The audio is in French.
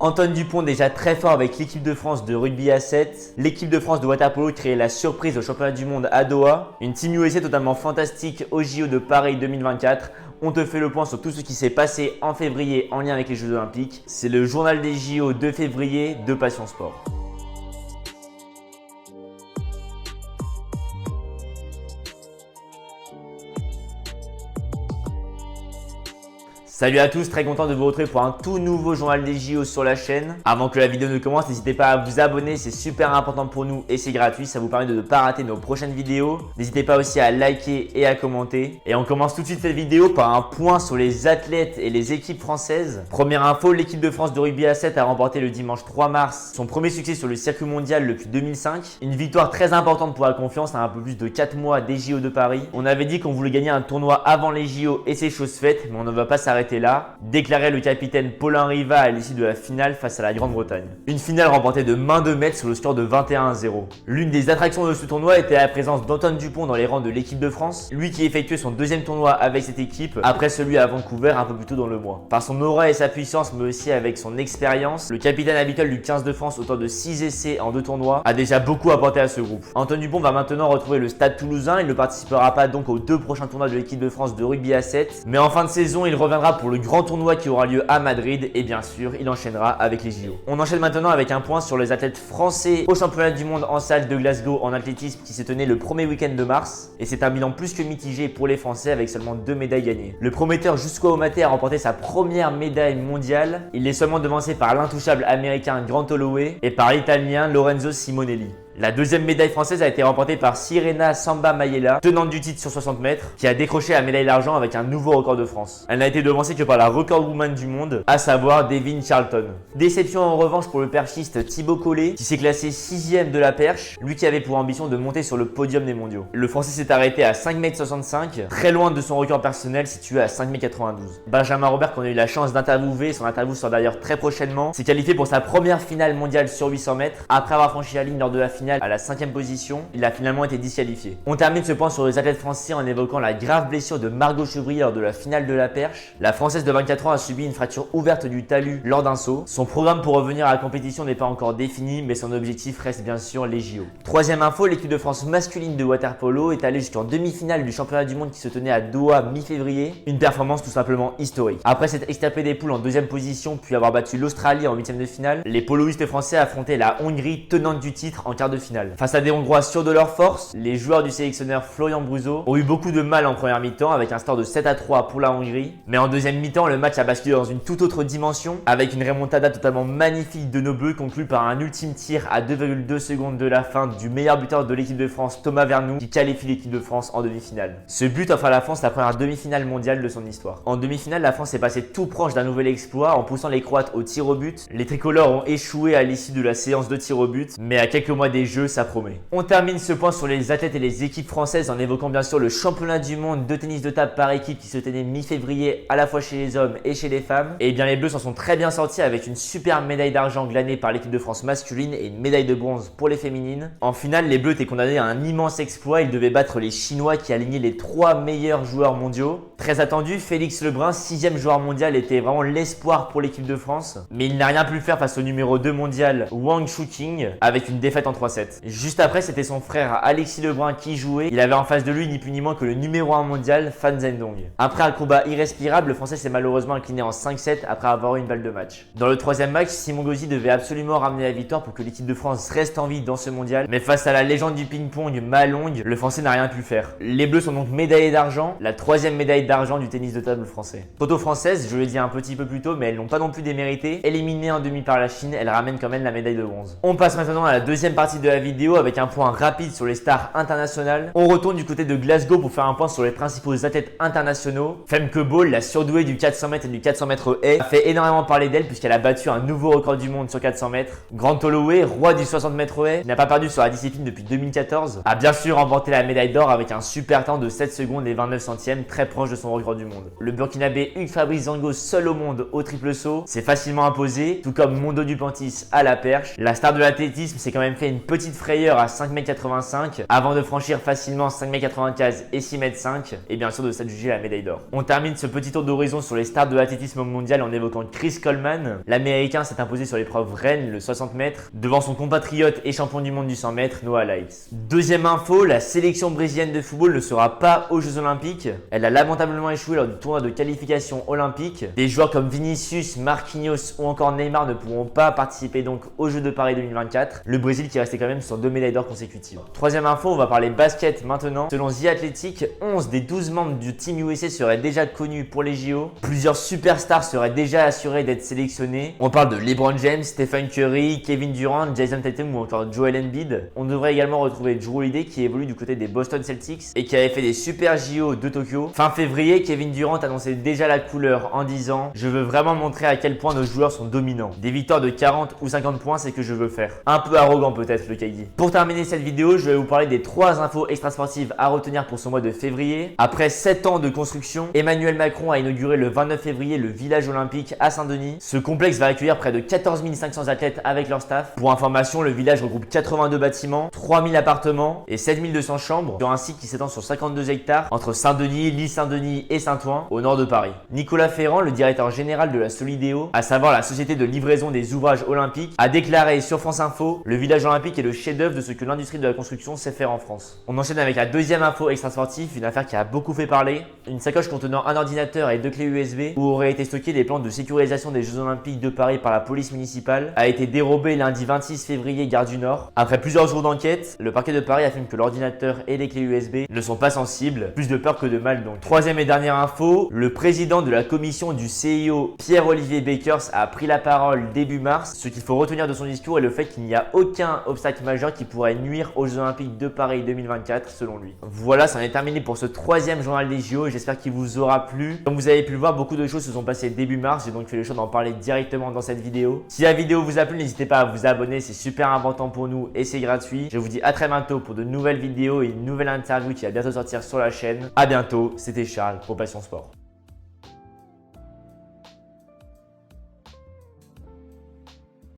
Antoine Dupont déjà très fort avec l'équipe de France de rugby à 7. L'équipe de France de water-polo créait la surprise au championnat du monde à Doha. Une Team USA totalement fantastique au JO de Paris 2024. On te fait le point sur tout ce qui s'est passé en février en lien avec les Jeux Olympiques. C'est le journal des JO de février de Passion Sport. Salut à tous, très content de vous retrouver pour un tout nouveau journal des JO sur la chaîne. Avant que la vidéo ne commence, n'hésitez pas à vous abonner, c'est super important pour nous et c'est gratuit, ça vous permet de ne pas rater nos prochaines vidéos. N'hésitez pas aussi à liker et à commenter. Et on commence tout de suite cette vidéo par un point sur les athlètes et les équipes françaises. Première info, l'équipe de France de rugby à 7 a remporté le dimanche 3 mars son premier succès sur le circuit mondial depuis 2005. Une victoire très importante pour la confiance à un peu plus de 4 mois des JO de Paris. On avait dit qu'on voulait gagner un tournoi avant les JO et c'est chose faite, mais on ne va pas s'arrêter là, déclarait le capitaine Paulin Riva à l'issue de la finale face à la Grande-Bretagne. Une finale remportée de main de maître sur le score de 21-0. L'une des attractions de ce tournoi était la présence d'Antoine Dupont dans les rangs de l'équipe de France, lui qui effectuait son deuxième tournoi avec cette équipe après celui à Vancouver un peu plus tôt dans le mois. Par son aura et sa puissance, mais aussi avec son expérience, le capitaine habituel du 15 de France, auteur de 6 essais en 2 tournois, a déjà beaucoup apporté à ce groupe. Antoine Dupont va maintenant retrouver le Stade Toulousain, il ne participera pas donc aux 2 prochains tournois de l'équipe de France de rugby à 7, mais en fin de saison, il reviendra pour le grand tournoi qui aura lieu à Madrid et bien sûr, il enchaînera avec les JO. On enchaîne maintenant avec un point sur les athlètes français au championnat du monde en salle de Glasgow en athlétisme qui se tenait le premier week-end de mars et c'est un bilan plus que mitigé pour les Français avec seulement 2 médailles gagnées. Le prometteur Jusqu'au Omaté a remporté sa première médaille mondiale. Il est seulement devancé par l'intouchable américain Grant Holloway et par l'italien Lorenzo Simonelli. La deuxième médaille française a été remportée par Sirena Samba Mayela, tenante du titre sur 60 mètres, qui a décroché la médaille d'argent avec un nouveau record de France. Elle n'a été devancée que par la record woman du monde, à savoir Devin Charlton. Déception en revanche pour le perchiste Thibaut Collet, qui s'est classé 6ème de la perche, lui qui avait pour ambition de monter sur le podium des mondiaux. Le Français s'est arrêté à 5,65 m, très loin de son record personnel situé à 5,92 m. Benjamin Robert, qu'on a eu la chance d'interviewer, son interview sort d'ailleurs très prochainement, s'est qualifié pour sa première finale mondiale sur 800 mètres, après avoir franchi la ligne lors de la finale à la 5ème position, il a finalement été disqualifié. On termine ce point sur les athlètes français en évoquant la grave blessure de Margot Chevrier lors de la finale de la perche. La Française de 24 ans a subi une fracture ouverte du talus lors d'un saut. Son programme pour revenir à la compétition n'est pas encore défini, mais son objectif reste bien sûr les JO. Troisième info, l'équipe de France masculine de water-polo est allée jusqu'en demi-finale du championnat du monde qui se tenait à Doha mi-février. Une performance tout simplement historique. Après s'être échappé des poules en 2ème position puis avoir battu l'Australie en 8ème de finale, les poloistes français affrontaient la Hongrie tenante du titre en quart de finale. Face à des Hongrois sûrs de leur force, les joueurs du sélectionneur Florian Bruzo ont eu beaucoup de mal en première mi-temps avec un score de 7-3 pour la Hongrie. Mais en deuxième mi-temps, le match a basculé dans une toute autre dimension avec une remontada totalement magnifique de nos Bleus conclue par un ultime tir à 2,2 secondes de la fin du meilleur buteur de l'équipe de France, Thomas Vernou, qui qualifie l'équipe de France en demi-finale. Ce but offre à la France la première demi-finale mondiale de son histoire. En demi-finale, la France est passée tout proche d'un nouvel exploit en poussant les Croates au tir au but. Les tricolores ont échoué à l'issue de la séance de tir au but, mais à quelques mois des Jeux, ça promet. On termine ce point sur les athlètes et les équipes françaises en évoquant bien sûr le championnat du monde de tennis de table par équipe qui se tenait mi-février à la fois chez les hommes et chez les femmes. Et bien les Bleus s'en sont très bien sortis avec une super médaille d'argent glanée par l'équipe de France masculine et une médaille de bronze pour les féminines. En finale, les Bleus étaient condamnés à un immense exploit, ils devaient battre les Chinois qui alignaient les 3 meilleurs joueurs mondiaux. Très attendu, Félix Lebrun, 6ème joueur mondial, était vraiment l'espoir pour l'équipe de France. Mais il n'a rien pu faire face au numéro 2 mondial Wang Chuqing avec une défaite en 3-7. Juste après, c'était son frère Alexis Lebrun qui jouait. Il avait en face de lui ni plus ni moins que le numéro 1 mondial Fan Zhendong. Après un combat irrespirable, le Français s'est malheureusement incliné en 5-7 après avoir eu une balle de match. Dans le 3ème match, Simon Gauzy devait absolument ramener la victoire pour que l'équipe de France reste en vie dans ce mondial. Mais face à la légende du ping-pong Ma Long, le Français n'a rien pu faire. Les Bleus sont donc médaillés d'argent, la 3ème médaille d'argent du tennis de table français. Photo française, je l'ai dit un petit peu plus tôt, mais elles n'ont pas non plus démérité. Éliminée en demi par la Chine, elle ramène quand même la médaille de bronze. On passe maintenant à la deuxième partie de la vidéo avec un point rapide sur les stars internationales. On retourne du côté de Glasgow pour faire un point sur les principaux athlètes internationaux. Femke Bol, la surdouée du 400 mètres et du 400 mètres haies, a fait énormément parler d'elle puisqu'elle a battu un nouveau record du monde sur 400 mètres. Grant Holloway, roi du 60 mètres haies, n'a pas perdu sur la discipline depuis 2014, a bien sûr remporté la médaille d'or avec un super temps de 7 secondes et 29 centièmes, très proche de son record du monde. Le Burkinabé Hugues Fabrice Zango, seul au monde au triple saut, s'est facilement imposé, tout comme Mondo Duplantis à la perche. La star de l'athlétisme s'est quand même fait une petite petite frayeur à 5,85 m avant de franchir facilement 5,95 m et 6,5 m et bien sûr de s'adjuger la médaille d'or. On termine ce petit tour d'horizon sur les stars de l'athlétisme mondial en évoquant Chris Coleman. L'américain s'est imposé sur l'épreuve reine, le 60 mètres, devant son compatriote et champion du monde du 100 mètres, Noah Lyles. Deuxième info, la sélection brésilienne de football ne sera pas aux Jeux Olympiques. Elle a lamentablement échoué lors du tournoi de qualification olympique. Des joueurs comme Vinicius, Marquinhos ou encore Neymar ne pourront pas participer donc aux Jeux de Paris 2024. Le Brésil qui restait quand même sur 2 médailles d'or consécutives. Troisième info, on va parler basket maintenant. Selon The Athletic, 11 des 12 membres du Team USA seraient déjà connus pour les JO. Plusieurs superstars seraient déjà assurés d'être sélectionnés. On parle de LeBron James, Stephen Curry, Kevin Durant, Jason Tatum ou encore Joel Embiid. On devrait également retrouver Jrue Holiday qui évolue du côté des Boston Celtics et qui avait fait des super JO de Tokyo. Fin février, Kevin Durant annonçait déjà la couleur en disant « Je veux vraiment montrer à quel point nos joueurs sont dominants. Des victoires de 40 ou 50 points, c'est ce que je veux faire. » Un peu arrogant peut-être le KD. Pour terminer cette vidéo, je vais vous parler des 3 infos extrasportives à retenir pour ce mois de février. Après 7 ans de construction, Emmanuel Macron a inauguré le 29 février le village olympique à Saint-Denis. Ce complexe va accueillir près de 14 500 athlètes avec leur staff. Pour information, le village regroupe 82 bâtiments, 3000 appartements et 7200 chambres sur un site qui s'étend sur 52 hectares entre Saint-Denis, l'île Saint-Denis et Saint-Ouen au nord de Paris. Nicolas Ferrand, le directeur général de la Solidéo, à savoir la société de livraison des ouvrages olympiques, a déclaré sur France Info « Le village olympique est le chef-d'œuvre de ce que l'industrie de la construction sait faire en France ». On enchaîne avec la deuxième info extra-sportive, une affaire qui a beaucoup fait parler. Une sacoche contenant un ordinateur et 2 clés USB où auraient été stockés les plans de sécurisation des Jeux Olympiques de Paris par la police municipale a été dérobée lundi 26 février gare du Nord. Après plusieurs jours d'enquête, le parquet de Paris affirme que l'ordinateur et les clés USB ne sont pas sensibles, plus de peur que de mal donc. Troisième et dernière info, le président de la commission du CIO, Pierre-Olivier Bakers, a pris la parole début mars. Ce qu'il faut retenir de son discours est le fait qu'il n'y a aucun obstacle majeur qui pourrait nuire aux Jeux Olympiques de Paris 2024 selon lui. Voilà, ça en est terminé pour ce 3e journal des JO. J'espère qu'il vous aura plu. Comme vous avez pu le voir, beaucoup de choses se sont passées début mars. J'ai donc fait le choix d'en parler directement dans cette vidéo. Si la vidéo vous a plu, n'hésitez pas à vous abonner. C'est super important pour nous et c'est gratuit. Je vous dis à très bientôt pour de nouvelles vidéos et une nouvelle interview qui va bientôt sortir sur la chaîne. À bientôt, c'était Charles pour Passion Sport.